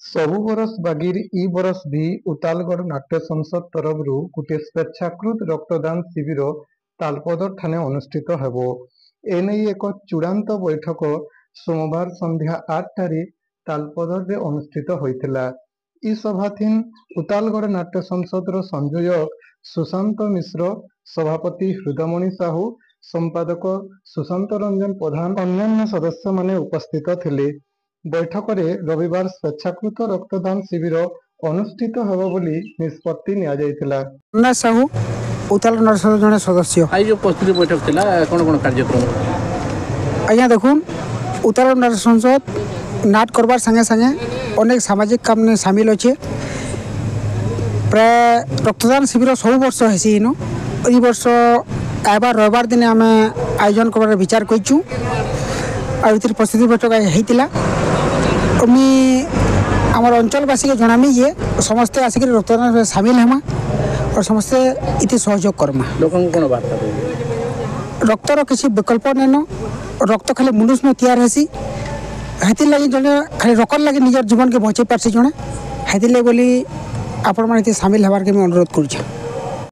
ସବୁ ବରଷ ବାଗିର ଇ ବରଷ ବି ଉତାଲଗଡ଼ ନାଟ୍ୟ ସଂସଦ ତରଫରୁ ଗୋଟିଏ ସ୍ୱେଚ୍ଛାକୃତ ରକ୍ତଦାନ ଶିବିର ତାଲପଦର ଠାନେ ଅନୁଷ୍ଠିତ ହେବ। ଏନେଇ ଏକ ଚୂଡ଼ାନ୍ତ ବୈଠକ ସୋମବାର ସନ୍ଧ୍ୟା 8ଟାରେ ତାଲପଦରରେ ଅନୁଷ୍ଠିତ ହୋଇଥିଲା। ଇ ସଭାଥିନ୍ ଉତାଲଗଡ଼ ନାଟ୍ୟ ସଂସଦର ସଂଯୋଜକ ସୁଶାନ୍ତ ମିଶ୍ର, ସଭାପତି ହୃଦମଣି ସାହୁ, ସମ୍ପାଦକ ସୁଶାନ୍ତ ରଞ୍ଜନ ପ୍ରଧାନ ଅନ୍ୟାନ୍ୟ ସଦସ୍ୟମାନେ ଉପସ୍ଥିତ ଥିଲେ। ବୈଠକରେ ରବିବାର ସ୍ୱେଚ୍ଛାକୃତ ରକ୍ତଦାନ ଶିବିର ଅନୁଷ୍ଠିତ ହେବ ବୋଲି ନିଷ୍ପତ୍ତି ନିଆଯାଇଥିଲା। ସାହୁ ଉତାଲ ନରସଦ ଜଣେ ସଦସ୍ୟ। ଆଜି ଯେଉଁ ପ୍ରସ୍ତୁତି ବୈଠକ ଥିଲା କ'ଣ କ'ଣ କାର୍ଯ୍ୟକ୍ରମ? ଆଜ୍ଞା ଦେଖୁନ୍, ଉତାଲ ନର ସଂସଦ ନାଟ করবার সাথে সাথে অনেক সামাজিক কামে সামিল অছে। প্রায় রক্তদান শিবির সবু বর্ষ হেসি ইনো এই বর্ষ এবার রবিবার দিনে আমি আয়োজন করবার বিচার করছু। আর এর প্রস্তুতি বৈঠক হয়েছিল। আমি আমার অঞ্চলবাসীকে জনামি যে সমস্তে আসিকি রক্তদান সামিল হমা আর সমস্তে ইতি সহযোগ করমা। লোকଙ୍କୁ କ'ଣ ବାର୍ତ୍ତା ଦେବେ? রক্তর কিছু বিকল্প নেন। রক্ত খালি মনুষ্য তৈয়ার হেসি, হেতির লাগি জনে খালি রকর লাগি নিজের জীবনকে বঁচাই পারছি জনে। হেতির লাগি বলি আপন মানে সামিল হবার আমি অনুরোধ করছি।